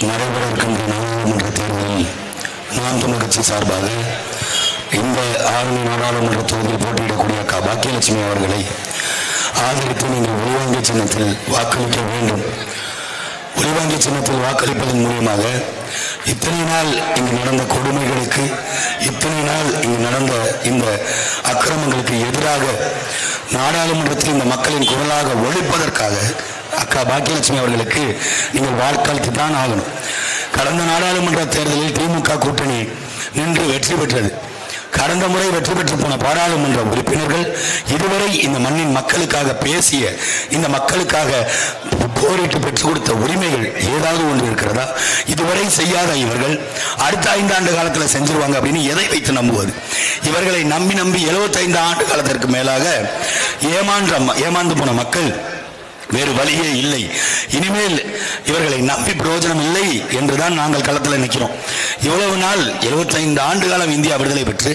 நடைபெற இருக்கின்ற நாடாளுமன்ற தேர்தலில் நாம் தமிழர் கட்சி சார்பாக இந்த ஆரணி நாடாளுமன்ற தொகுதியில் போட்டியிடக்கூடிய அக்கா பாக்கியலட்சுமி அவர்களை ஆதரித்து நீங்கள் ஒளிவாங்கிய சின்னத்தில் வாக்களிக்க வேண்டும். ஒளிவாங்கிய சின்னத்தில் வாக்களிப்பதன் மூலமாக இத்தனை நாள் இங்கு நடந்த கொடுமைகளுக்கு, இத்தனை நாள் இங்கு நடந்த இந்த அக்கிரமங்களுக்கு எதிராக நாடாளுமன்றத்தில் இந்த மக்களின் குரலாக ஒழிப்பதற்காக அக்கா பாக்கியலட்சுமி அவர்களுக்கு நீங்கள் வாக்களித்து தான் ஆகணும். கடந்த நாடாளுமன்ற தேர்தலில் திமுக கூட்டணி நின்று வெற்றி பெற்றது. கடந்த முறை வெற்றி பெற்று போன பாராளுமன்ற உறுப்பினர்கள் இதுவரை இந்த மண்ணின் மக்களுக்காக பேசிய, இந்த மக்களுக்காக போரிட்டு பெற்றுக் கொடுத்த உரிமைகள் ஏதாவது ஒன்று இருக்கிறதா? இதுவரை செய்யாத இவர்கள் அடுத்த 5 ஆண்டு காலத்தில் செஞ்சிருவாங்க அப்படின்னு எதை வைத்து நம்புவது? இவர்களை நம்பி 75 ஆண்டு காலத்திற்கு மேலாக ஏமாந்து போன மக்கள் வேறு வழியே இல்லை. இனிமேல் இவர்களை நம்பி பிரயோஜனம் இல்லை என்றுதான் நாங்கள் களத்தில் நிற்கிறோம். இவ்வளவு நாள் 75 ஆண்டு காலம் இந்தியா விடுதலை பெற்று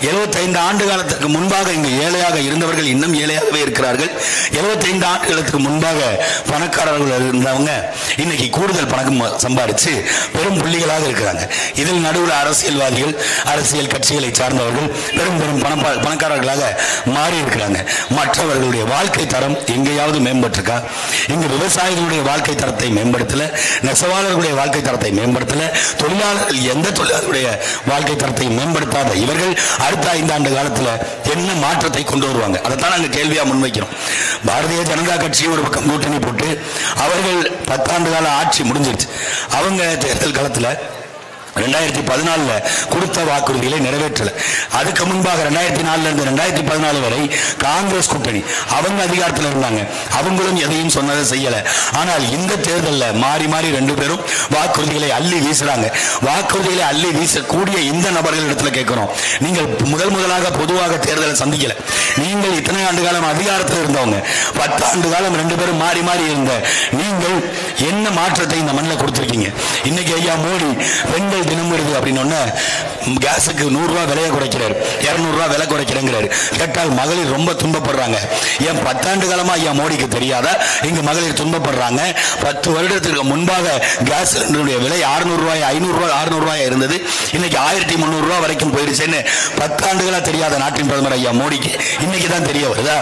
75 ஆண்டு காலத்திற்கு முன்பாக இங்கு ஏழையாக இருந்தவர்கள் இன்னும் ஏழையாகவே இருக்கிறார்கள். 75 ஆண்டுகளுக்கு முன்பாக பணக்காரர்கள் இருந்தவங்க இன்னைக்கு கூடுதல் பணம் சம்பாதிச்சு பெரும் புள்ளிகளாக இருக்கிறாங்க. இதில் நடுவில் அரசியல்வாதிகள், அரசியல் கட்சிகளை சார்ந்தவர்கள் பெரும் பணக்காரர்களாக மாறி இருக்கிறாங்க. மற்றவர்களுடைய வாழ்க்கை தரம் எங்கேயாவது மேம்பட்டிருக்கா? இங்கு விவசாயிகளுடைய வாழ்க்கை தரத்தை மேம்படுத்தல, நெசவாளர்களுடைய வாழ்க்கை தரத்தை மேம்படுத்தல, தொழிலாளர்கள் எந்த தொழிலாளர்களுடைய வாழ்க்கை தரத்தை மேம்படுத்தாத இவர்கள் அடுத்த 5 ஆண்டு காலத்தில் என்ன மாற்றத்தை கொண்டு வருவாங்க? அதைத்தான் நாங்கள் கேள்வியா முன்வைக்கிறோம். பாரதிய ஜனதா கட்சி ஒரு பக்கம் கூட்டணி போட்டு அவர்கள் 10 ஆண்டு கால ஆட்சி முடிஞ்சிருச்சு. அவங்க தேர்தல் காலத்தில் 2014 கொடுத்த வாக்குறுதிகளை நிறைவேற்றல. அதுக்கு முன்பாக 2004 இருந்து 2014 வரை காங்கிரஸ் கூட்டணி அவங்க அதிகாரத்தில் இருந்தாங்க. அவங்களும் எதையும் சொன்னதை செய்யல. ஆனால் இந்த தேர்தலில் மாறி மாறி 2 பேரும் வாக்குறுதிகளை அள்ளி வீசுறாங்க. வாக்குறுதிகளை அள்ளி வீசக்கூடிய இந்த நபர்கள் இடத்துல கேட்கிறோம், நீங்கள் முதலாக பொதுவாக தேர்தலை சந்திக்கல. நீங்கள் இத்தனை ஆண்டு காலம் அதிகாரத்தில் இருந்தவங்க, 10 ஆண்டு காலம் 2 பேரும் மாறி மாறி இருந்த நீங்கள் என்ன மாற்றத்தை இந்த மண்ணில் கொடுத்திருக்கீங்க? இன்னைக்கு ஐயா மோடி பெண்கள் தினம் வருது அப்படின்னு கேஸுக்கு 100 ரூபாய் விலையை குறைக்கிறார், 200 ரூபாய் விலை குறைக்கிறேங்கிறாரு. கேட்டால் மகளிர் ரொம்ப துன்பப்படுறாங்க. ஏன் 10 ஆண்டு காலமா ஐயா மோடிக்கு தெரியாத இங்கு மகளிர் துன்பப்படுறாங்க? 10 வருடத்துக்கு முன்பாக கேஸ் சிலிண்டருடைய விலை 600 ரூபாய், 500 ரூபாய், 600 ரூபாய் இருந்தது. இன்னைக்கு 1300 ரூபாய் வரைக்கும் போயிருச்சுன்னு 10 ஆண்டுகளா தெரியாத நாட்டின் பிரதமர் ஐயா மோடிக்கு இன்னைக்கு தான் தெரிய வருதா?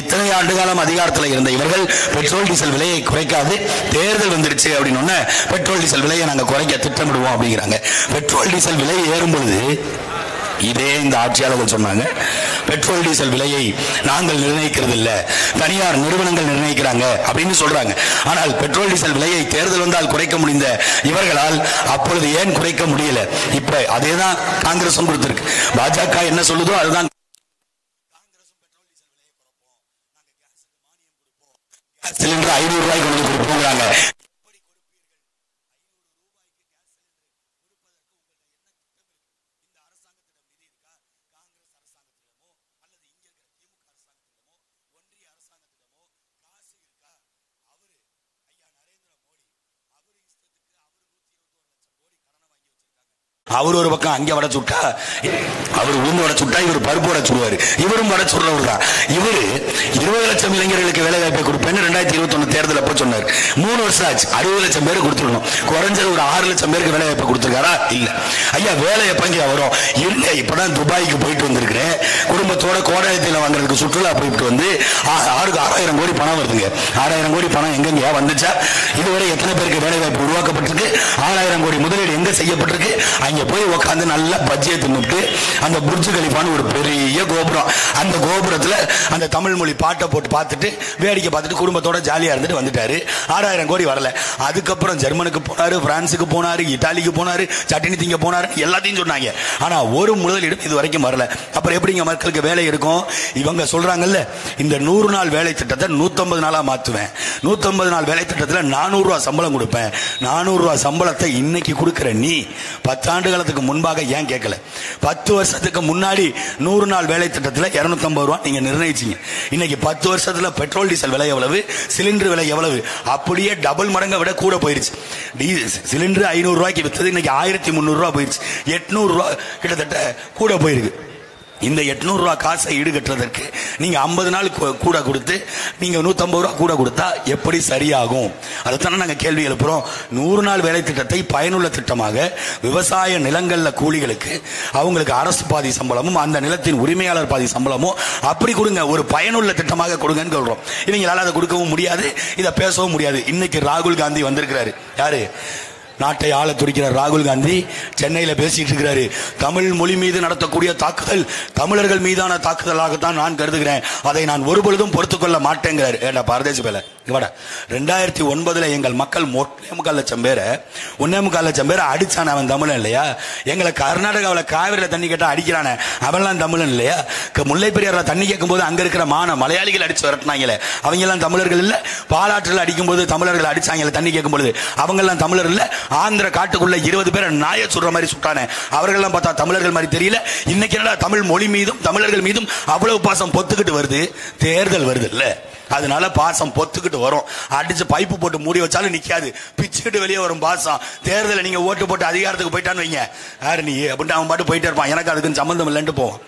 இத்தனை ஆண்டு காலம் அதிகாரத்தில் இருந்த இவர்கள் பெட்ரோல் டீசல் விலையை குறைக்காது, தேர்தல் வந்துருச்சு அப்படின்னு பெட்ரோல் டீசல் விலையை நாங்கள் குறைக்க திட்டமிடுவோம் அப்படிங்கிறாங்க. பெட்ரோல் டீசல் விலை ஏறும் பொழுது இதே இந்த ஆட்சியாளர்கள் சொன்னாங்க, பெட்ரோல் டீசல் விலையை நாங்கள் நிர்ணயிக்கிறது இல்ல, தனியார் நிறுவனங்கள் நிர்ணயிக்கிறாங்க அப்படின்னு சொல்றாங்க. ஆனால் பெட்ரோல் டீசல் விலையை தேர்தல் வந்தால் குறைக்க முடிந்த இவர்களால் அப்பொழுது ஏன் குறைக்க முடியல? இப்ப அதேதான் காங்கிரசும் கொடுத்திருக்கு. பாஜக என்ன சொல்லுதோ அதுதான் சிலிண்டர் 500 ரூபாய் கொண்டு கொடுப்போங்கிறாங்க. அவர் ஒரு பக்கம் அங்கே வடை சுட்டா, அவர் உளுந்து வடை சுட்டா, இவர் பருப்பு வடை சுடுவாரு, இவரும் வடை சுடுறவர் தான். இவரு 20 லட்சம் இளைஞர்களுக்கு வேலை வாய்ப்பை கொடுப்பேன்னு 2021 தேர்தல் அப்போ சொன்னார். 3 வருஷம் ஆச்சு, 60 லட்சம் பேருக்கு கொடுத்துருக்கணும். குறைஞ்சது ஒரு 6 லட்சம் பேருக்கு வேலை வாய்ப்பை கொடுத்துருக்காரா? இல்ல. ஐயா வேலை எப்பங்க வரும்? இருங்க, இப்பதான் துபாய்க்கு போயிட்டு வந்திருக்கிறேன், குடும்பத்தோட கோடாயத்தில் வாங்குறதுக்கு சுற்றுலா போயிட்டு வந்து 6000 கோடி பணம் வருதுங்க. 6000 கோடி பணம் எங்கெங்க வந்துச்சா? இதுவரை எத்தனை பேருக்கு வேலை வாய்ப்பு உருவாக்கப்பட்டிருக்கு? 6000 கோடி முதலீடு எங்க செய்யப்பட்டிருக்கு? அங்க போய் உட்காந்து நல்லா பஜ்ஜியை தின்னுட்டு அந்த புர்ஜ் கலிஃபான்னு ஒரு பெரிய கோபுரம், அந்த கோபுரத்துல அந்த தமிழ் மொழி பாட்டை போட்டு பார்த்துட்டு வேடிக்கை பார்த்துட்டு குடும்பத்தோட ஜாலியா இருந்துட்டு வந்துட்டாரு. 6000 கோடி வரல. அதுக்கப்புறம் ஜெர்மனுக்கு போனாரு, பிரான்ஸுக்கு போனாரு, இத்தாலிக்கு போனாரு, சட்டினி திங்க போனாரு, எல்லாத்தையும் சொன்னாங்க. ஆனா ஒரு முதலீடு இது வரைக்கும் வரல. அப்புறம் எப்படிங்க மக்களுக்கு வேலை இருக்கும்? இவங்க சொல்றாங்கல்ல, இந்த 100 நாள் வேலை திட்டத்தை 150 நாளா மாத்துவேன், 150 நாள் வேலை திட்டத்தில் 400 ரூபாய் சம்பளம் கொடுப்பேன். 400 ரூபாய் சம்பளத்தை இன்னைக்கு கொடுக்கிற நீ 10 ஆண்டு காலத்துக்கு முன்பாக ஏன் கேட்கல? 10 வருஷத்துக்கு முன்னாடி 100 நாள் வேலை திட்டத்தில் 250 ரூபாய் நீங்க நிர்ணயிச்சீங்க. இன்னைக்கு 10 வருஷத்துல பெட்ரோல் டீசல் விலை எவ்வளவு, சிலிண்டர் விலை எவ்வளவு? அப்படியே டபுள் மடங்கை விட கூட போயிருச்சு. சிலிண்டர் 500 ரூபாய்க்கு வித்தது இன்னைக்கு 1300 ரூபாய் போயிருச்சு. 800 ரூபாய் கிட்டத்தட்ட கூட போயிருக்கு. இந்த 800 ரூபா காசை ஈடுகட்டுறதற்கு நீங்க 50 நாள் கூட கொடுத்து நீங்க 150 ரூபா கூட கொடுத்தா எப்படி சரியாகும்? அதைத்தானே நாங்க கேள்வி எழுப்புறோம். 100 நாள் வேலை திட்டத்தை பயனுள்ள திட்டமாக விவசாய நிலங்கள்ல கூலிகளுக்கு அவங்களுக்கு அரசு பாதி சம்பளமும் அந்த நிலத்தின் உரிமையாளர் பாதி சம்பளமும் அப்படி கொடுங்க, ஒரு பயனுள்ள திட்டமாக கொடுங்கன்னு சொல்றோம். இவங்களால அதை கொடுக்கவும் முடியாது, இதை பேசவும் முடியாது. இன்னைக்கு ராகுல் காந்தி வந்திருக்கிறாரு. யாரு? நாட்டை ஆள துடிக்கிறார் ராகுல் காந்தி. சென்னையில் பேசிட்டு இருக்கிறாரு. தமிழ் மொழி மீது நடத்தக்கூடிய தாக்குதல் தமிழர்கள் மீதான தாக்குதலாகத்தான் நான் கருதுகிறேன், அதை நான் ஒருபொழுதும் பொறுத்துக்கொள்ள மாட்டேங்கிறார். ஏண்டா பாரதேச பேல 2009 எங்கள் மக்கள் 1.25 லட்சம் பேரை அடிச்சான அவன் தமிழன் இல்லையா? எங்களை கர்நாடகாவில் காவிரியில் தண்ணி கேட்டா அடிக்கிறான அவன்லாம் தமிழன் இல்லையா? முல்லை பெரியாறுல தண்ணி கேட்கும் போது அங்க இருக்கிற மலையாளிகள் அடிச்சு வரட்டினாங்களே அவங்க எல்லாம் தமிழர்கள் இல்ல? பாலாற்றில் அடிக்கும் போது தமிழர்கள் அடிச்சாங்களே தண்ணி கேட்கும் பொழுது அவங்க எல்லாம் தமிழர் இல்ல? ஆந்திர காட்டுக்குள்ள 20 பேரை நாய சுடுற மாதிரி சுட்டானே அவர்கள் பார்த்தா தமிழர்கள் மாதிரி தெரியல. இன்னைக்கு என்னடா தமிழ் மொழி மீதும் தமிழர்கள் மீதும் அவ்வளவு பாசம் பொத்துக்கிட்டு வருது. தேர்தல் வருது இல்ல, அதனால பாசம் பொத்துக்கிட்டு வரும். அடிச்சு பைப்பு போட்டு மூடி வச்சாலும் நிக்காது, பிச்சுக்கிட்டு வெளியே வரும் பாசம். தேர்தலை நீங்க ஓட்டு போட்டு அதிகாரத்துக்கு போயிட்டான்னு வைங்க, யாரு நீ அப்படின்ட்டு அவன் பாட்டு போயிட்டே இருப்பான், எனக்கு அதுக்கு சம்பந்தம் இல்லைன்ட்டு போவான்.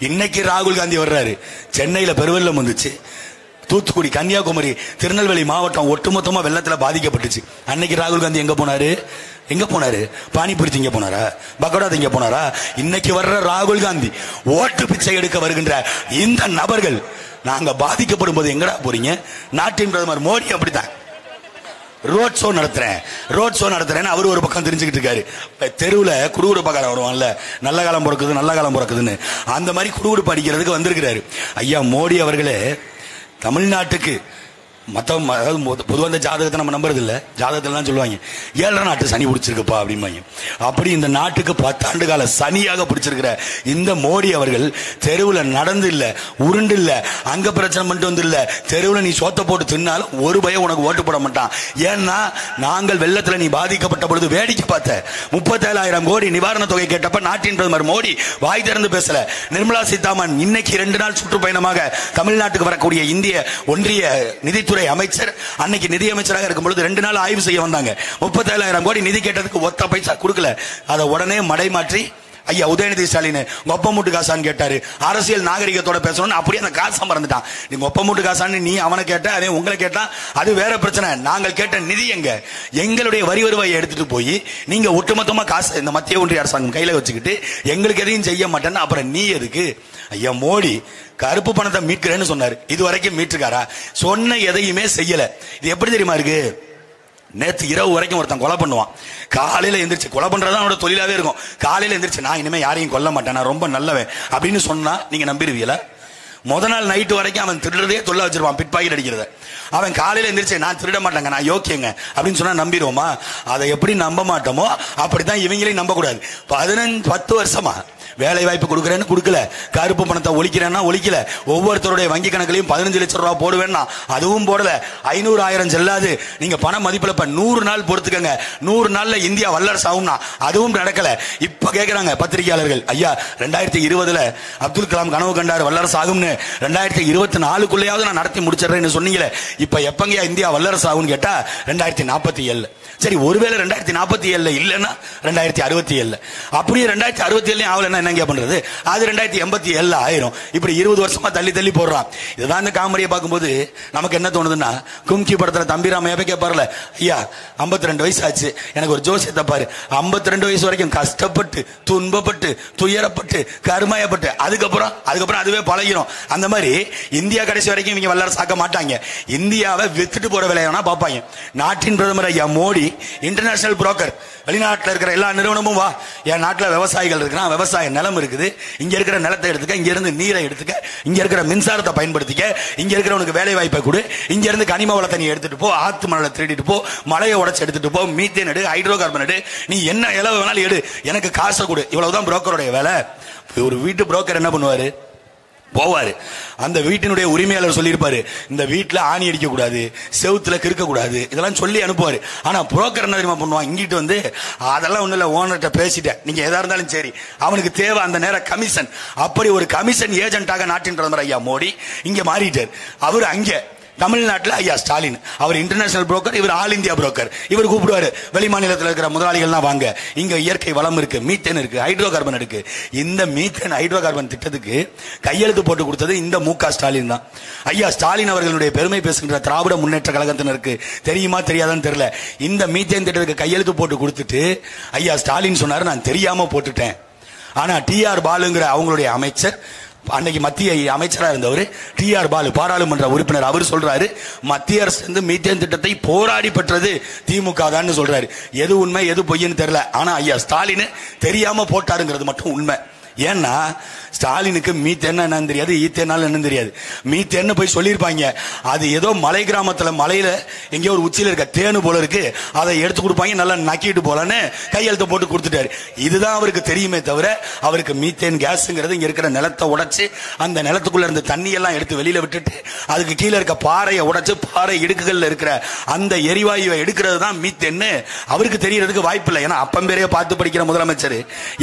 இன்னைக்கு ராகுல் காந்தி வர்றாரு. சென்னையில பெருவெள்ளம் வந்துச்சு, தூத்துக்குடி, கன்னியாகுமரி, திருநெல்வேலி மாவட்டம் ஒட்டுமொத்தமா வெள்ளத்துல பாதிக்கப்பட்டுச்சு. அன்னைக்கு ராகுல் காந்தி எங்க போனாரு? பானிபூரி திங்க போனாரா? பக்கோடா திங்க போனாரா? இன்னைக்கு வர்ற ராகுல் காந்தி ஓட்டு பிச்சை எடுக்க வருகின்ற இந்த நபர்கள் நாங்க பாதிக்கப்படும் போது எங்கடா போறீங்க? நாட்டின் பிரதமர் மோடி அப்படித்தான் ரோட் ஷோ நடத்துறேன்னு அவர் ஒரு பக்கம் தெரிஞ்சுக்கிட்டு இருக்காரு. தெருவுல குடுகுடுப்பாக்காரன் வருவான்ல, நல்ல காலம் பிறக்குதுன்னு, அந்த மாதிரி குடுகுடுப்பு அடிக்கிறதுக்கு வந்திருக்கிறாரு. ஐயா மோடி அவர்களே தமிழ்நாட்டுக்கு பொதுவாக இந்த ஜாதகத்தை நம்ம நம்புறது இல்லை. ஜாதகத்திலாம் சொல்லுவாங்க 7 நாட்டு சனி பிடிச்சிருக்குப்பா அப்படிம்பாங்க. அப்படி இந்த நாட்டுக்கு 10 ஆண்டு கால சனியாக பிடிச்சிருக்கிற இந்த மோடி அவர்கள் தெருவில் நடந்து இல்லை, உருண்டு இல்லை, அங்க பிரச்சனை பண்ணிட்டு வந்து இல்லை, தெருவில் நீ சோத்த போட்டு தின்னாலும் ஒரு பயம் உனக்கு ஓட்டு போட மாட்டான். ஏன்னா நாங்கள் வெள்ளத்தில் நீ பாதிக்கப்பட்ட பொழுது வேடிக்கை பார்த்த 37,000 கோடி நிவாரண தொகை கேட்டப்ப நாட்டின் பிரதமர் மோடி வாய் திறந்து பேசல. நிர்மலா சீதாராமன் இன்னைக்கு 2 நாள் சுற்றுப்பயணமாக தமிழ்நாட்டுக்கு வரக்கூடிய இந்திய ஒன்றிய நிதித்துறை அமைச்சர் அன்னைக்கு நிதி அமைச்சராக இருக்கும் பொழுது 2 நாள் ஆய்வு செய்ய வந்தாங்க. 37,000 கோடி நிதி கேட்டதுக்கு ஒத்த பைசா கொடுக்கல. அதை உடனே மடைமாற்றி ஐயா உதயநிதி ஸ்டாலின் ஒப்ப மூட்டு காசான்னு கேட்டாரு. அரசியல் நாகரிகத்தோட பேசணும்னு அப்படியே அந்த காசை மறந்துட்டான். நீங்க ஒப்ப மூட்டு காசான்னு நீ அவனை கேட்ட, அதே உங்களை கேட்டா அது வேற பிரச்சனை. நாங்கள் கேட்ட நிதி எங்களுடைய வரி வருவாயை எடுத்துட்டு போய் நீங்க ஒட்டுமொத்தமா காசு இந்த மத்திய ஒன்றிய அரசாங்கம் கையில வச்சுக்கிட்டு எங்களுக்கு எதையும் செய்ய மாட்டேன்னு அப்புறம் நீ எதுக்கு? ஐயா மோடி கருப்பு பணத்தை மீட்கிறேன்னு சொன்னாரு, இது வரைக்கும் மீட்டுக்காரா? சொன்ன எதையுமே செய்யல. இது எப்படி தெரியுமா இருக்கு? நேற்று இரவு வரைக்கும் ஒருத்தன் கொலை பண்ணுவான், காலையில எந்திரிச்சு கொலை பண்றதா அவனோட தொழிலாவே இருக்கும். காலையில எந்திரிச்சு நான் இனிமே யாரையும் கொல்ல மாட்டேன், நான் ரொம்ப நல்லவன் அப்படின்னு சொன்னா நீங்க நம்பிடுவீங்களா? முத நாள் நைட்டு வரைக்கும் அவன் திருடுறதே தொல்லை வச்சிருவான், பிட் பாக்கெட் அடிக்கிறத. அவன் காலையில எந்திரிச்சு நான் திருட மாட்டேங்க, நான் யோக்கியங்க அப்படின்னு சொன்னா நம்பிடுவோமா? அதை எப்படி நம்ப மாட்டோமோ அப்படித்தான் இவங்களையும் நம்ப கூடாது. 10 வருஷமா வேலை வாய்ப்பு கொடுக்கறேன்னு கொடுக்கல, கருப்பு பணத்தை ஒழிக்கிறேன்னா ஒழிக்கல, ஒவ்வொருத்தருடைய வங்கி கணக்கிலையும் 15 லட்சம் ரூபாய் போடுவேன்னா அதுவும் போடல, 500,000 செல்லாது. நீங்க பண மதிப்புல 100 நாள் பொறுத்துக்கங்க, 100 நாள்ல இந்தியா வல்லரசு ஆகும்னா அதுவும் நடக்கல. இப்ப கேட்கிறாங்க பத்திரிகையாளர்கள், ஐயா 2020 அப்துல் கலாம் கனவு கண்டாரு வல்லரசு ஆகும்னு, 2024க்குள்ளேயாவது நான் நடத்தி முடிச்சிடறேன்னு சொன்னீங்களே, இப்ப எப்பங்கயா இந்தியா வல்லரசு ஆகும்னு கேட்டா 2047. சரி, ஒருவேளை 2047 இல்லைன்னா 2067, அப்படியே 2067 ஆகலன்னா என்னங்க பண்றது? அது 2087 ஆயிரும். இப்படி 20 வருஷமா தள்ளி போடுறான். இதுதான் இந்த காமெடியை பார்க்கும்போது நமக்கு என்ன தோணுதுன்னா, கும்கி படத்துல தம்பிராமையாவே கேட்பாருல, ஐயா 52 வயசு ஆச்சு, எனக்கு ஒரு ஜோசியத்தை பாரு. 52 வயசு வரைக்கும் கஷ்டப்பட்டு துன்பப்பட்டு துயரப்பட்டு கருமாயப்பட்டு அதுக்கப்புறம் அதுவே பழகிடும். அந்த மாதிரி இந்தியா கடைசி வரைக்கும் இவங்க வல்லரசு ஆக்க மாட்டாங்க. இந்தியாவை வித்துட்டு போற வேலையா பார்ப்பாங்க. நாட்டின் பிரதமர் ஐயா மோடி இன்டர்நேஷனல் புரோக்கர், வெளிநாட்டில் இருக்கிற எல்லா நிறுவனமும் வா, என் நாட்டில் விவசாயிகள் இருக்கிறான், விவசாய நிலம் இருக்குது, இங்க இருக்கிற நிலத்தை எடுத்துக்க, இங்க இருந்து நீரை எடுத்துக்க, இங்க இருக்கிற மின்சாரத்தை பயன்படுத்திக்க, இங்க இருக்கிறவனுக்கு வேலை வாய்ப்பை கொடு, இங்க இருந்து கனிம வளத்தை நீ எடுத்துட்டு போ, ஆத்து மணலை திருடிட்டு போ, மலையை உடைச்சு எடுத்துட்டு போ, மீத்தேன் எடு, ஹைட்ரோ கார்பன் எடு, நீ என்ன இலவு வேணாலும் எடு, எனக்கு காசை கொடு. இவ்வளவுதான் புரோக்கருடைய வேலை. ஒரு வீட்டு புரோக்கர் என்ன பண்ணுவாரு? போவாரு, அந்த வீட்டினுடைய உரிமையாளர் சொல்லியிருப்பாரு, இந்த வீட்டுல ஆணி அடிக்க கூடாது, செவுத்துல கிறுக்க கூடாது, இதெல்லாம் சொல்லி அனுப்புவாரு. ஆனா புரோக்கர் என்ன தெரியுமா பண்ணுவான்? இங்கிட்டு வந்து அதெல்லாம் ஒண்ணு இல்ல, ஓனர்கிட்ட பேசிட்டேன், நீங்க எதா இருந்தாலும் சரி, அவனுக்கு தேவை அந்த நேரம் கமிஷன். அப்படி ஒரு கமிஷன் ஏஜென்ட்டாக நாட்டின் பிரதமர் ஐயா மோடி இங்க மாறிட்டார். அவரு அங்க தமிழ்நாட்டில் ஐயா ஸ்டாலின், அவர் இன்டர்நேஷனல் புரோக்கர், இவர் ஆல் இந்தியா புரோக்கர். இவர் கூப்பிடுவாரு வெளி மாநிலத்தில் இருக்கிற முதலாளிகள்லாம் வாங்க, இங்க இயற்கை வளம் இருக்கு, மீத்தேன் இருக்கு, ஹைட்ரோ கார்பன் இருக்கு. இந்த மீத்தேன் ஹைட்ரோ கார்பன் திட்டத்துக்கு கையெழுத்து போட்டு கொடுத்தது இந்த மு.க. ஸ்டாலின் தான். ஐயா ஸ்டாலின் அவர்களுடைய பெருமை பேசுகின்ற திராவிட முன்னேற்ற கழகத்தினருக்கு தெரியுமா தெரியாதான்னு தெரியல, இந்த மீத்தேன் திட்டத்துக்கு கையெழுத்து போட்டு கொடுத்துட்டு ஐயா ஸ்டாலின் சொன்னாரு, நான் தெரியாம போட்டுட்டேன். ஆனா டி.ஆர். பாலுங்கிற அவங்களுடைய அமைச்சர், அன்னைக்கு மத்திய அமைச்சரா இருந்தவர் டி.ஆர். பாலு, பாராளுமன்ற உறுப்பினர், அவர் சொல்றாரு மத்திய அரசு மீத்தேன் திட்டத்தை போராடி பெற்றது திமுக தான் சொல்றாரு. எது உண்மை எது பொய்ன்னு தெரியல. ஆனா ஐயா ஸ்டாலின் தெரியாம போட்டாருங்கிறது மட்டும் உண்மை. ஏன்னா ஸ்டாலினுக்கு மீத்தேன் என்னன்னு தெரியாது, ஈத்தேனால் என்னன்னு தெரியாது. மீத்தேன்னு போய் சொல்லியிருப்பாங்க, அது ஏதோ மலை கிராமத்துல மலையில எங்கேயோ ஒரு உச்சியில இருக்க தேனு போல இருக்கு, அதை எடுத்து கொடுப்பாங்க, நல்லா நக்கிட்டு போலன்னு கையெழுத்து போட்டு கொடுத்துட்டாரு. இதுதான் அவருக்கு தெரியுமே தவிர அவருக்கு மீத்தேன் கேஸ்ங்கிறது இங்க இருக்கிற நிலத்தை உடைச்சு அந்த நிலத்துக்குள்ள இருந்த தண்ணி எல்லாம் எடுத்து வெளியில விட்டுட்டு அதுக்கு கீழே இருக்க பாறையை உடைச்சு பாறை இடுக்குகள்ல இருக்கிற அந்த எரிவாயுவை எடுக்கிறது தான் மீத்தேன்னு அவருக்கு தெரியறதுக்கு வாய்ப்பு இல்லை. ஏன்னா அப்பம்பேரையே பார்த்து படிக்கிற முதலமைச்சர்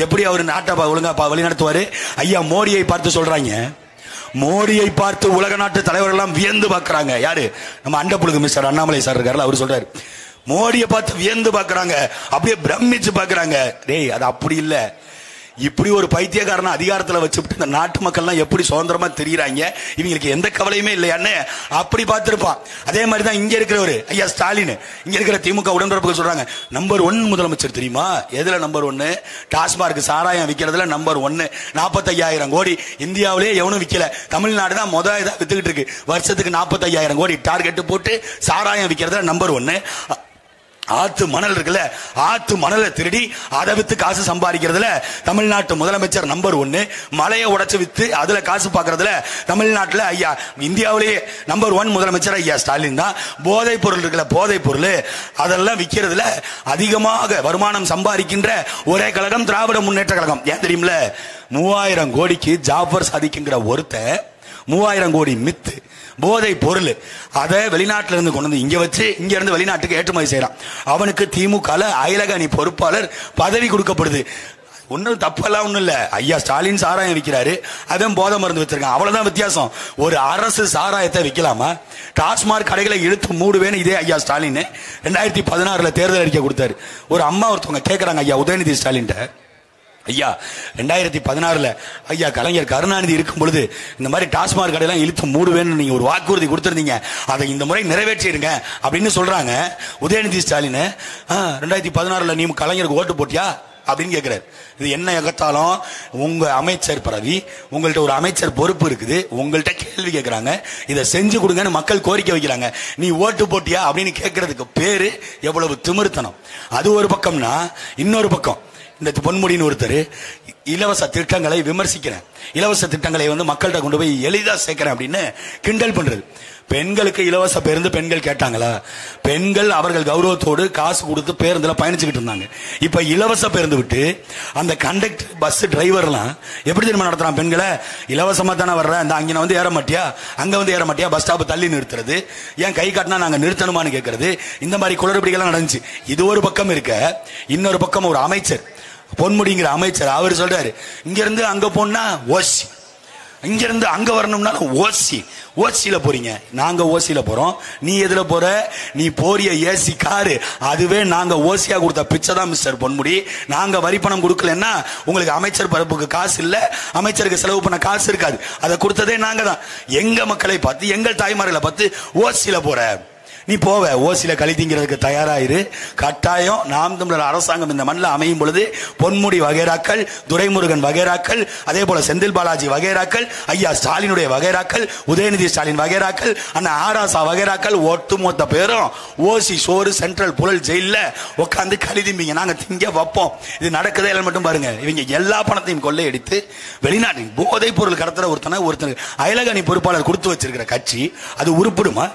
எப்படி அவர் நாட்டை ஒழுங்கா வழிநடத்துவாரு? ஐயா மோடியை பார்த்து சொல்றாங்க, மோடியை பார்த்து உலக நாட்டு தலைவர்கள் எல்லாம் வியந்து பார்க்கறாங்க. யாரு? நம்ம அண்டப்புழுகு மிஸ்டர் அண்ணாமலை சார் இருக்காருல்ல, அவர் சொல்றாரு மோடியை பார்த்து வியந்து பார்க்கறாங்க, அப்படியே பிரமிச்சு பார்க்கறாங்க. டேய் அது அப்படி இல்ல, இப்படி ஒரு பைத்தியக்காரன அதிகாரத்தில் வச்சுட்டு இந்த நாட்டு மக்கள்லாம் எப்படி சுதந்திரமா தெரியுறாங்க, இவங்களுக்கு எந்த கவலையுமே இல்லையான்னு அப்படி பார்த்திருப்பான். அதே மாதிரி தான் இங்க இருக்கிறவரு ஐயா ஸ்டாலின், இங்க இருக்கிற திமுக உடன்பிறப்புகள் சொல்றாங்க நம்பர் 1 முதலமைச்சர் தெரியுமா? எதுல நம்பர் 1? டாஸ்மார்க் சாராயம் விற்கிறதுல நம்பர் 1. 45,000 கோடி இந்தியாவிலே எவனும் விற்கல, தமிழ்நாடு தான் முதல் இதாக வித்துக்கிட்டு இருக்கு. வருஷத்துக்கு 45,000 கோடி டார்கெட் போட்டு சாராயம் விற்கிறதுல நம்பர் 1. ஆத்து மணல் இருக்குல்ல, ஆத்து மணலை திருடி அதை வித்து காசு சம்பாதிக்கிறதுல தமிழ்நாட்டு முதலமைச்சர் நம்பர் 1. மலையை உடைச்சு வித்து அதுல காசு பார்க்கறதுல தமிழ்நாட்டில் ஐயா இந்தியாவிலேயே நம்பர் 1 முதலமைச்சர் ஐயா ஸ்டாலின் தான். போதைப் பொருள் இருக்குல்ல, போதைப் பொருள் அதெல்லாம் விற்கிறதுல அதிகமாக வருமானம் சம்பாதிக்கின்ற ஒரே கழகம் திராவிட முன்னேற்ற கழகம். ஏன் தெரியுமில்ல, 3000 கோடிக்கு ஜாஃபர் சாதிக்குங்கிற ஒருத்தன் 3000 கோடி மித்து போதை பொருள் அதை வெளிநாட்டில இருந்து கொண்டு வந்து இங்க வச்சு இங்க இருந்து வெளிநாட்டுக்கு ஏற்றுமதி செய்யறான். அவனுக்கு திமுக அயலக அணி பொறுப்பாளர் பதவி கொடுக்கப்படுது. ஒன்னும் தப்பெல்லாம் ஒண்ணும் இல்ல. ஐயா ஸ்டாலின் சாராயம் விற்கிறாரு, அவன் போதை மருந்து வச்சிருக்கான், அவ்வளவுதான் வித்தியாசம். ஒரு அரசு சாராயத்தை விற்கலாமா? டாஸ்மார்க் கடைகளை இழுத்து மூடுவேன்னு இதே ஐயா ஸ்டாலின் 2016 தேர்தல் அறிக்கை கொடுத்தாரு. ஒரு அம்மா ஒருத்தவங்க கேட்கறாங்க ஐயா உதயநிதி ஸ்டாலின், ஐயா 2016 ஐயா கலைஞர் கருணாநிதி இருக்கும் பொழுது இந்த மாதிரி டாஸ்மார்க் கடையெல்லாம் இழுத்து மூடுவேன்னு நீங்க ஒரு வாக்குறுதி கொடுத்திருந்தீங்க, அதை இந்த முறை நிறைவேற்றிருங்க அப்படின்னு சொல்றாங்க. உதயநிதி ஸ்டாலின் 2016 நீ கலைஞருக்கு ஓட்டு போட்டியா அப்படின்னு கேட்கிறாரு. இது என்ன எகத்தாலும் உங்க அமைச்சர் பதவி, உங்கள்ட்ட ஒரு அமைச்சர் பொறுப்பு இருக்குது, உங்கள்ட்ட கேள்வி கேட்கிறாங்க, இதை செஞ்சு கொடுங்கன்னு மக்கள் கோரிக்கை வைக்கிறாங்க, நீ ஓட்டு போட்டியா அப்படின்னு கேட்கறதுக்கு பேரு எவ்வளவு திமிர்த்தனம். அது ஒரு பக்கம்னா, இன்னொரு பக்கம் இந்த பொன்முடின்னு ஒருத்தர் இலவச திட்டங்களை விமர்சிக்கிறேன், இலவச திட்டங்களை மக்கள்கிட்ட கொண்டு போய் எளிதா சேர்க்கிறேன் அப்படின்னு கிண்டல் பண்றது. பெண்களுக்கு இலவச பேருந்து பெண்கள் கேட்டாங்களா? பெண்கள் அவர்கள் கௌரவத்தோடு காசு கொடுத்து பேருந்துல பயணிச்சுக்கிட்டு இருந்தாங்க. இப்ப இலவச பேருந்து விட்டு அந்த கண்டக்டர் பஸ் டிரைவர்லாம் எப்படி தெரியுமா நடத்துறான்? பெண்களை இலவசமா தானே வர்ற, இந்த அங்க ஏற மாட்டியா, அங்க ஏற மாட்டியா, பஸ் ஸ்டாப் தள்ளி நிறுத்துறது, ஏன் கை காட்டினா நாங்க நிறுத்தணுமான்னு கேட்கறது, இந்த மாதிரி குளறுபடிகள் நடந்துச்சு. இது ஒரு பக்கம் இருக்க, இன்னொரு பக்கம் ஒரு அமைச்சர் பொன்முடிங்கிற அமைச்சர் அவர் சொல்றாரு, இங்க இருந்து அங்க போனா ஓசி, இங்க இருந்து அங்க வரணும்னாலும் ஓசி, ஓசியில போறீங்க, நாங்க ஓசியில போறோம், நீ எதுல போற? நீ போறிய ஏசி காரு, அதுவே நாங்க ஓசியா கொடுத்த பிச்சை தான் மிஸ்டர் பொன்முடி. நாங்க வரி பணம் கொடுக்கலன்னா உங்களுக்கு அமைச்சர் பரப்புக்கு காசு இல்ல, அமைச்சருக்கு செலவு பண்ண காசு இருக்காது, அதை கொடுத்ததே நாங்க தான். எங்க மக்களை பார்த்து, எங்கள் தாய்மார்களை பார்த்து ஓசியில போற, நீ போவ ஓசியில கழித்திங்கிறதுக்கு தயாராயிரு. கட்டாயம் நாம் தமிழர் அரசாங்கம் இந்த மண்ணில் அமையும் பொழுது பொன்முடி வகைராக்கள், துரைமுருகன் வகைராக்கள், அதே போல செந்தில் பாலாஜி வகைராக்கள், ஐயா ஸ்டாலினுடைய வகைராக்கள், உதயநிதி ஸ்டாலின் வகைராக்கள், அண்ணா ஆராசா வகைராக்கள், ஒட்டுமொத்த பேரும் ஓசி சோறு சென்ட்ரல் புழல் ஜெயில உட்காந்து கழிதிம்பிங்க, நாங்க திங்க வைப்போம். இது நடக்குதே இல்லை மட்டும் பாருங்க. இவங்க எல்லா பணத்தையும் கொள்ளையடித்து வெளிநாட்டின் போதைப் பொருள் கடத்துற ஒருத்தர் அயலக அணி பொறுப்பாளர் கொடுத்து வச்சிருக்கிற கட்சி அது உருப்பிடுமா?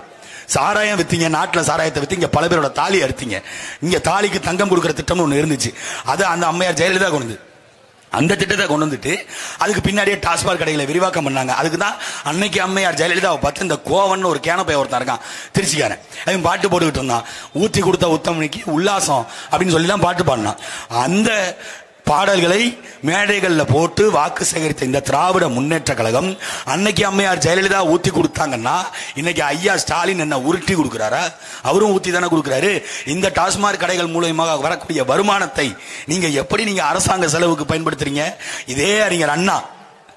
சாராயம் வித்தீங்க, நாட்டில் சாராயத்தை வித்தீங்க, பல பேரோட தாலி அறுத்தீங்க. இங்க தாலிக்கு தங்கம் கொடுக்கிற திட்டம் ஒன்று இருந்துச்சு, அது அந்த அம்மையார் ஜெயலலிதா கொண்டு வந்து அந்த திட்டத்தை கொண்டு வந்துட்டு அதுக்கு பின்னாடியே டாஸ்மாக் கடைகளை விரிவாக்கம் பண்ணாங்க. அதுக்கு தான் அன்னைக்கு அம்மையார் ஜெயலலிதாவை பார்த்து இந்த கோவன் ஒரு கேனப்பை ஒருத்தன் இருக்கான் திருச்சிக்காரன், அவன் பாட்டு போட்டுக்கிட்டு இருந்தான், ஊத்தி கொடுத்த உத்தமனிக்கு உல்லாசம் அப்படின்னு சொல்லி தான் பாட்டு பாடினான். அந்த பாடல்களை மேடைகளில் போட்டு வாக்கு சேகரித்த இந்த திராவிட முன்னேற்ற கழகம் அன்னைக்கு அம்மையார் ஜெயலலிதா ஊத்தி கொடுத்தாங்கன்னா இன்னைக்கு ஐயா ஸ்டாலின் என்ன உருட்டி கொடுக்கிறாரா? அவரும் ஊத்தி தானே கொடுக்கிறாரு. இந்த டாஸ்மாக் கடைகள் மூலமாக வரக்கூடிய வருமானத்தை நீங்க எப்படி நீங்க அரசாங்க செலவுக்கு பயன்படுத்துறீங்க? இதே அறிஞர் அண்ணா,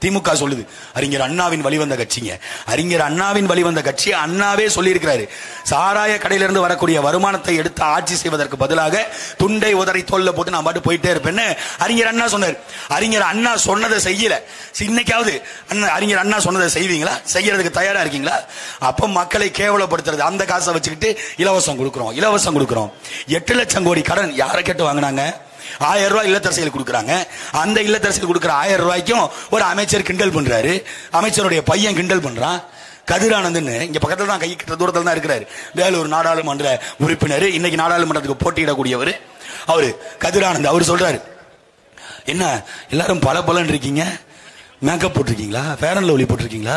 திமுக சொல்லுது அறிஞர் அண்ணாவின் வழிவந்த கட்சிங்க. அறிஞர் அண்ணாவின் வழிவந்த கட்சி அண்ணாவே சொல்லி இருக்கிறாரு, சாராய கடையிலிருந்து வரக்கூடிய வருமானத்தை எடுத்து ஆட்சி செய்வதற்கு பதிலாக துண்டை உதறி தோல்ல போட்டு நான் பாட்டு போயிட்டே இருப்பேன்னு அறிஞர் அண்ணா சொன்னார். அறிஞர் அண்ணா சொன்னதை செய்யல. இன்னைக்காவது அறிஞர் அண்ணா சொன்னதை செய்வீங்களா? செய்யறதுக்கு தயாரா இருக்கீங்களா? அப்ப மக்களை கேவலப்படுத்துறது, அந்த காசை வச்சுக்கிட்டு இலவசம் கொடுக்கிறோம் 8 லட்சம் கோடி கடன் யாரை கேட்டு வாங்கினாங்க? 1000 ரூபாய் இல்லத்தரசிகள் கொடுக்குறாங்க. அந்த இல்லத்தரசிகள் கொடுக்குற 1000 ரூபாய்க்கும் ஒரு அமைச்சர் கிண்டல் பண்றாரு. அமைச்சருடைய பையன் கிண்டல் பண்றான். கதிரானந்தன் இங்க பக்கத்துல தான், கை கிட்ட தூரத்துல தான் இருக்கிறாரு. வேலூர் நாடாளுமன்ற உறுப்பினர், இன்னைக்கு நாடாளுமன்றத்துக்கு போட்டியிடக்கூடியவர் அவரு கதிரானந்த். அவர் சொல்றாரு, என்ன எல்லாரும் பல இருக்கீங்க, மேக்கப் போட்டிருக்கீங்களா, ஃபேர் அண்ட் லவ்லி போட்டிருக்கீங்களா?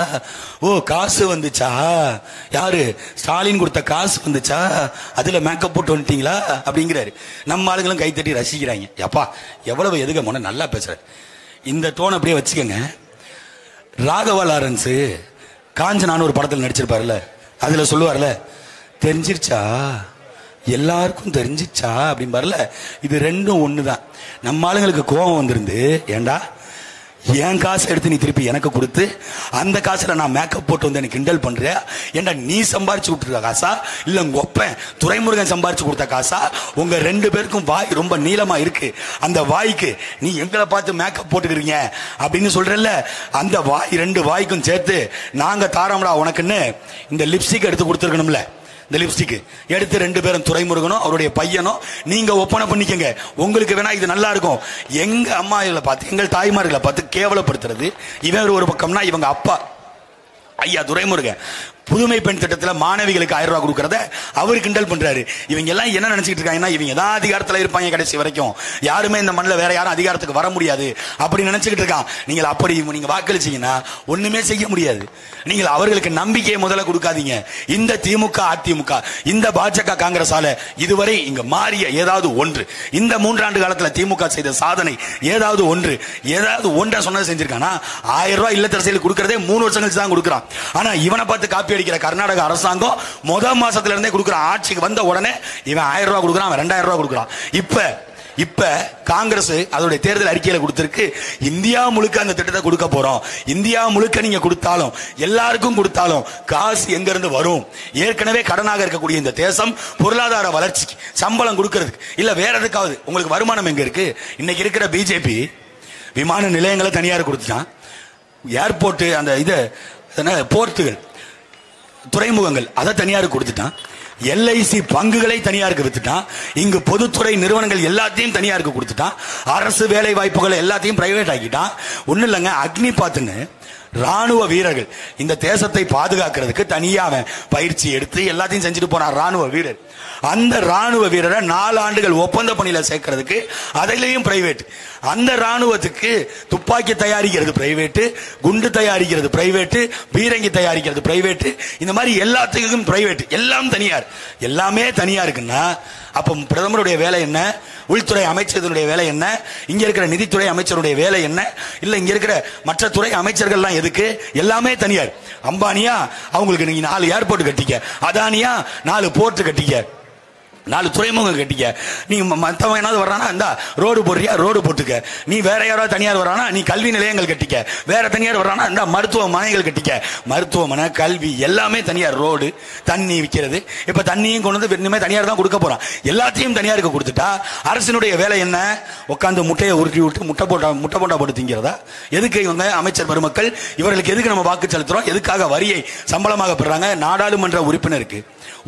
ஓ, காசு வந்துச்சா? யாரு? ஸ்டாலின் கொடுத்த காசு வந்துச்சா? அதுல மேக்கப் போட்டு வந்துட்டீங்களா அப்படிங்கிறாரு. நம்ம ஆளுங்களும் கைத்தட்டி ரசிக்கிறாங்க. அப்பா எவ்வளவு எதுக்க முன்ன நல்லா பேசுறாரு. இந்த டோன் அப்படியே வச்சுக்கோங்க. ராகவா லாரன்ஸ் காஞ்சனான்னு ஒரு படத்தில் நடிச்சிருப்பாருல்ல, அதுல சொல்லுவார்ல, தெரிஞ்சிருச்சா, எல்லாருக்கும் தெரிஞ்சிச்சா அப்படின்பாருல. இது ரெண்டும் ஒண்ணுதான். நம்ம ஆளுங்களுக்கு கோபம் வந்திருந்து, ஏண்டா என் காசை எடுத்து நீ திருப்பி எனக்கு கொடுத்து அந்த காசுல நான் மேக்கப் போட்டு வந்து எனக்கு கிண்டல் பண்றியா? ஏண்டா நீ சம்பாரிச்சு கொடுத்துருக்க காசா இல்ல உங்க ஒப்பன் துரைமுருகன் சம்பாரிச்சு கொடுத்த காசா? உங்க 2 பேருக்கும் வாய் ரொம்ப நீளமா இருக்கு. அந்த வாய்க்கு நீ எங்களை பார்த்து மேக்கப் போட்டுக்கிறீங்க அப்படின்னு சொல்றல, அந்த வாய் 2 வாய்க்கும் சேர்த்து நாங்க தாராமடா உனக்குன்னு இந்த லிப்ஸ்டிக் எடுத்து கொடுத்துருக்கணும்ல. இந்த லிப்ஸ்டிக் எடுத்து 2 பேரும் துரைமுருகனும் அவருடைய பையனும் நீங்க ஒப்பனை பண்ணிக்கங்க. உங்களுக்கு வேணா இது நல்லா இருக்கும். எங்க அம்மாகளை பார்த்து, எங்கள் தாய்மார்களை பார்த்து கேவலப்படுத்துறது. இவன் ஒரு பக்கம்னா இவங்க அப்பா ஐயா துரைமுருகன் புதுமை பெண் திட்டத்தில் மாணவிகளுக்கு 1000 ரூபாய் கொடுக்கறத அவரு கிண்டல் பண்றாரு. இவங்க எல்லாம் என்ன நினைச்சிட்டு இருக்காங்கன்னா, இவங்க தான் அதிகாரத்தில் இருப்பாங்க கடைசி வரைக்கும், யாருமே இந்த மண்ணில் வேற யாரும் அதிகாரத்துக்கு வர முடியாது அப்படி நினைச்சுக்கிட்டு இருக்கான். நீங்கள் அப்படி நீங்க வாக்களிச்சீங்கன்னா ஒண்ணுமே செய்ய முடியாது. நீங்கள் அவர்களுக்கு நம்பிக்கையை முதல்ல கொடுக்காதீங்க. இந்த திமுக அதிமுக இந்த பாஜக காங்கிரஸால இதுவரை இங்க மாறிய ஏதாவது ஒன்று, இந்த 3 ஆண்டு காலத்தில் திமுக செய்த சாதனை ஏதாவது ஒன்றை சொன்னது செஞ்சிருக்கானா? 1000 ரூபாய் இல்லத்தரசிகளுக்கு கொடுக்கறதே 3 வருஷம் கழிச்சு தான் கொடுக்குறான். ஆனா இவனை பார்த்து காப்பி அடிக்கிற கர்நாடக அரசாங்கம் முதல் மாசத்துல இருந்தே கொடுக்குற, ஆட்சிக்கு வந்த உடனே இவன் 1000 ரூபாய் கொடுக்குறான், அவன் 2000 ரூபாய் கொடுக்குறான். இப்ப காங்கிரஸ் அதோட தேர்தல் அறிக்கையில கொடுத்திருக்கு, இந்தியா முழுக்க அந்த திட்டத்தை கொடுக்க போறோம். இந்தியா முழுக்க நீங்க கொடுத்தாலும் எல்லாருக்கும் கொடுத்தாலும் காசு எங்க இருந்து வரும்? ஏற்கனவே கடனாக இருக்கக்கூடிய இந்த தேசம் பொருளாதார வளர்ச்சிக்கு சம்பளம் கொடுக்கிறதுக்கு இல்ல வேற எதுக்காவது உங்களுக்கு வருமானம் எங்க இருக்கு? இன்னைக்கு இருக்கிற பிஜேபி விமான நிலையங்களை தனியார் கொடுத்துட்டான், ஏர்போர்ட் அந்த இது போர்ட்டுகள் துறைமுகங்கள் அதை தனியாருக்கு கொடுத்துட்டான், LIC பங்குகளை தனியாருக்கு வித்துட்டான், இங்கு பொதுத்துறை நிறுவனங்கள் எல்லாத்தையும் தனியாருக்கு கொடுத்துட்டான், அரசு வேலை வாய்ப்புகளை எல்லாத்தையும் பிரைவேட் ஆக்கிட்டான். ஒன்னும் இல்லைங்க, அக்னி பாத்துன்னு ராணுவ வீரர்கள் இந்த தேசத்தை பாதுகாக்கிறதுக்கு தனியா பயிற்சி எடுத்து எல்லாத்தையும் செஞ்சுட்டு போனார் ராணுவ வீரர். அந்த ராணுவ வீரரை 4 ஆண்டுகள் ஒப்பந்த பணியில சேர்க்கிறதுக்கு அதிலையும் பிரைவேட். அந்த ராணுவத்துக்கு துப்பாக்கி தயாரிக்கிறது பிரைவேட், குண்டு தயாரிக்கிறது பிரைவேட், பீரங்கி தயாரிக்கிறது பிரைவேட், இந்த மாதிரி எல்லாத்துக்கும் பிரைவேட், எல்லாம் தனியார். எல்லாமே தனியா இருக்குன்னா அப்ப பிரதமருடைய வேலை என்ன? உள்துறை அமைச்சருடைய வேலை என்ன? இங்க இருக்கிற நிதித்துறை அமைச்சருடைய வேலை என்ன? இல்ல இங்க இருக்கிற மற்ற துறை அமைச்சர்கள்லாம் எதுக்கு? எல்லாமே தனியார். அம்பானியா அவங்களுக்கு நீங்க 4 ஏர்போர்ட் கட்டிக்க, அதானியா 4 போர்ட் கட்டிக்க, 4 துறைமுகம் கட்டிக்க. நீ மற்றவன் ஏதாவது வர்றானா இந்த ரோடு போடுறியா, ரோடு போட்டுக்க. நீ வேற யாராவது தனியார் வர்றானா நீ கல்வி நிலையங்கள் கட்டிக்க. வேற தனியார் வர்றானா இந்த மருத்துவமனைகள் கட்டிக்க. மருத்துவமனை, கல்வி எல்லாமே தனியார். ரோடு, தண்ணி விற்கிறது, இப்ப தண்ணியும் கொண்டு வந்து இனிமே தனியார் தான் கொடுக்க போறான். எல்லாத்தையும் தனியாருக்கு கொடுத்துட்டா அரசினுடைய வேலை என்ன? உட்காந்து முட்டையை உருட்டி விட்டு முட்டை போண்டா போட்டு திங்கிறதா? எதுக்கு இவங்க அமைச்சர் பெருமக்கள்? இவர்களுக்கு எதுக்கு நம்ம வாக்கு செலுத்துறோம்? எதுக்காக வரியை சம்பளமாக பெறாங்க? நாடாளுமன்ற உறுப்பினருக்கு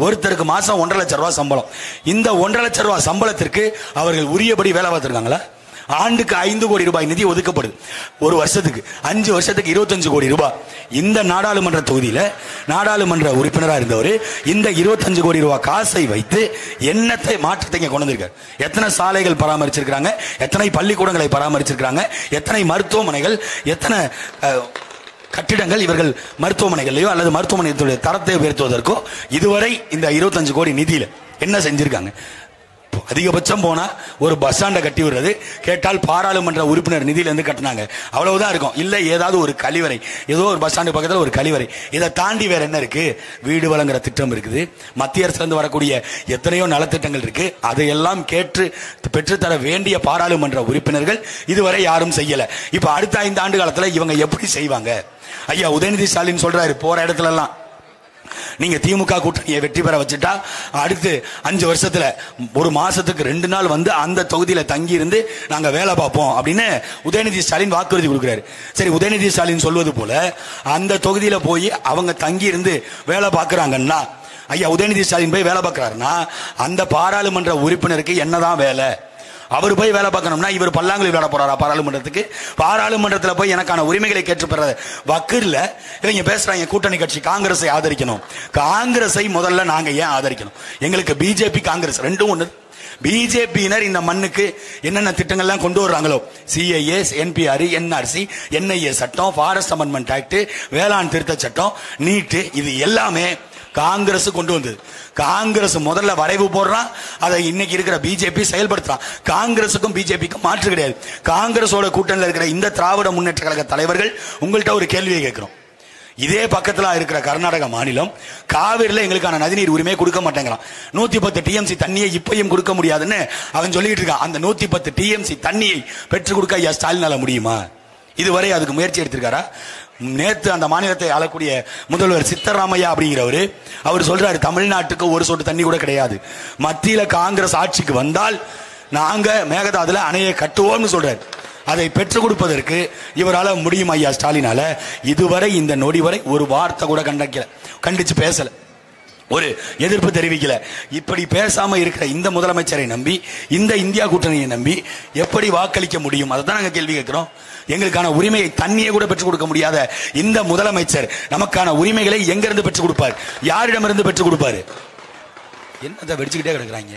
ஒருத்தருக்கு மாசம் 1.5 லட்சம் ரூபாய் சம்பளம். இந்த 1.5 லட்சம் ரூபாய் சம்பளத்திற்கு அவர்கள் உரியபடி வேலை பார்த்திருக்காங்களா? ஆண்டுக்கு 5 கோடி ரூபாய் நிதி ஒதுக்கப்படுது. ஒரு வருஷத்துக்கு 5 வருஷத்துக்கு 25 கோடி ரூபாய். இந்த நாடாளுமன்ற தொகுதியில நாடாளுமன்ற உறுப்பினராக இருந்தவர் இந்த 25 கோடி ரூபாய் காசை வைத்து என்னத்தை மாற்றத்தை கொண்டு வந்திருக்காரு? எத்தனை சாலைகள் பராமரிச்சிருக்காங்க, எத்தனை பள்ளிக்கூடங்களை பராமரிச்சிருக்காங்க, எத்தனை மருத்துவமனைகள், எத்தனை கட்டிடங்கள் இவர்கள் மருத்துவமனைகளையோ அல்லது மருத்துவமனைகளுடைய தரத்தை உயர்த்துவதற்கோ இதுவரை இந்த 25 கோடி நிதியில என்ன செஞ்சிருக்காங்க? அதிகபட்சம் போனா ஒரு பஸ் ஸ்டாண்டை கட்டி விடுறது, கேட்டால் பாராளுமன்ற உறுப்பினர் நிதியிலிருந்து கட்டினாங்க, அவ்வளவுதான் இருக்கும். இல்ல ஏதாவது ஒரு கழிவறை, ஏதோ ஒரு பஸ் ஸ்டாண்டு பக்கத்தில் ஒரு கழிவறை. இதை தாண்டி வேற என்ன இருக்கு? வீடு வழங்குற திட்டம் இருக்குது, மத்திய அரசிலிருந்து வரக்கூடிய எத்தனையோ நலத்திட்டங்கள் இருக்கு. அதையெல்லாம் கேட்டு பெற்றுத்தர வேண்டிய பாராளுமன்ற உறுப்பினர்கள் இதுவரை யாரும் செய்யல. இப்ப அடுத்த 5 ஆண்டு காலத்துல இவங்க எப்படி செய்வாங்க? ஐயா உதயநிதி ஸ்டாலின் சொல்றாரு, போற இடத்துல எல்லாம் நீங்க திமுக கூட்டணியை வெற்றி பெற வச்சுட்டா அடுத்து 5 வருஷத்துல ஒரு மாசத்துக்கு 2 நாள் வந்து அந்த தொகுதியில தங்கி இருந்து நாங்க வேலை பார்ப்போம் அப்படின்னு உதயநிதி ஸ்டாலின் வாக்குறுதி கொடுக்கிறாரு. சரி, உதயநிதி ஸ்டாலின் சொல்வது போல அந்த தொகுதியில போய் அவங்க தங்கி இருந்து வேலை பார்க்கறாங்கன்னா, ஐயா உதயநிதி ஸ்டாலின் போய் வேலை பார்க்கிறாருன்னா அந்த பாராளுமன்ற உறுப்பினருக்கு என்னதான் வேலை? அவர் போய் வேலை பார்க்கணும்னா இவர் பல்லாங்குழி விளையாட போறாரா பாராளுமன்றத்துக்கு? பாராளுமன்றத்தில் போய் எனக்கான உரிமைகளை கேட்டுப்படுற வக்கில் இவங்க பேசுறாங்க, கூட்டணி கட்சி காங்கிரஸை ஆதரிக்கணும். காங்கிரஸை முதல்ல நாங்க ஏன் ஆதரிக்கணும்? எங்களுக்கு பிஜேபி காங்கிரஸ் ரெண்டும் ஒண்ணு. பிஜேபியினர் இந்த மண்ணுக்கு என்னென்ன திட்டங்கள்லாம் கொண்டு வர்றாங்களோ, சிஏஏ, என்பிஆர், என்ஆர்சி, என்ஐஏ சட்டம், ஃபாரஸ்ட் அமெண்ட்மெண்ட் ஆக்ட், வேளாண் திருத்த சட்டம், நீட்டு, இது எல்லாமே காங்கிரஸ் கொண்டு வந்தது. காங்கிரஸ் முதல்ல வரைவு போடுறான், அதை இன்னைக்கு இருக்கிற பிஜேபி செயல்படுத்துறான். காங்கிரசுக்கும் பிஜேபிக்கும் மாற்று கிடையாது. காங்கிரஸோட கூட்டணியில் இருக்கிற இந்த திராவிட முன்னேற்ற கழக தலைவர்கள் உங்கள்கிட்ட ஒரு கேள்வியை கேட்கிறோம். இதே பக்கத்துல இருக்கிற கர்நாடக மாநிலம் காவிரியில் எங்களுக்கான நதிநீர் உரிமையை கொடுக்க மாட்டேங்கிறான். 110 டிஎம்சி தண்ணியை இப்பயும் கொடுக்க முடியாதுன்னு அவன் சொல்லிட்டு இருக்கான். அந்த 110 டிஎம்சி தண்ணியை பெற்றுக் கொடுக்க ஐயா ஸ்டாலினால முடியுமா? இதுவரை அதுக்கு முயற்சி எடுத்திருக்காரா? நேற்று அந்த மாநிலத்தை ஆளக்கூடிய முதல்வர் சித்தராமையா அப்படிங்கிறவரு அவர் சொல்றாரு, தமிழ்நாட்டுக்கு ஒரு சொட்டு தண்ணி கூட கிடையாது. மத்தியில காங்கிரஸ் ஆட்சிக்கு வந்தால் நாங்க மேகதாதுல அணையை கட்டுவோம்னு சொல்றாரு. அதை பெற்றுக் கொடுப்பதற்கு இவரால முடியும் ஐயா ஸ்டாலினால? இதுவரை இந்த நொடி வரை ஒரு வார்த்தை கூட கண்டிச்சு பேசல, ஒரு எதிர்ப்பு தெரிவிக்கல. இப்படி பேசாம இருக்கிற இந்த முதலமைச்சரை நம்பி, இந்த இந்தியா கூட்டணியை நம்பி எப்படி வாக்களிக்க முடியும்? அதை தான் நாங்க கேள்வி கேட்கிறோம். எங்களுக்கான உரிமையை தண்ணியை கூட பெற்றுக் கொடுக்க முடியாத இந்த முதலமைச்சர் நமக்கான உரிமைகளை எங்கிருந்து பெற்றுக் கொடுப்பார்? யாரிடமிருந்து பெற்றுக் கொடுப்பாரு? என்னத்தை வெடிச்சுக்கிட்டே கிடக்குறாங்க.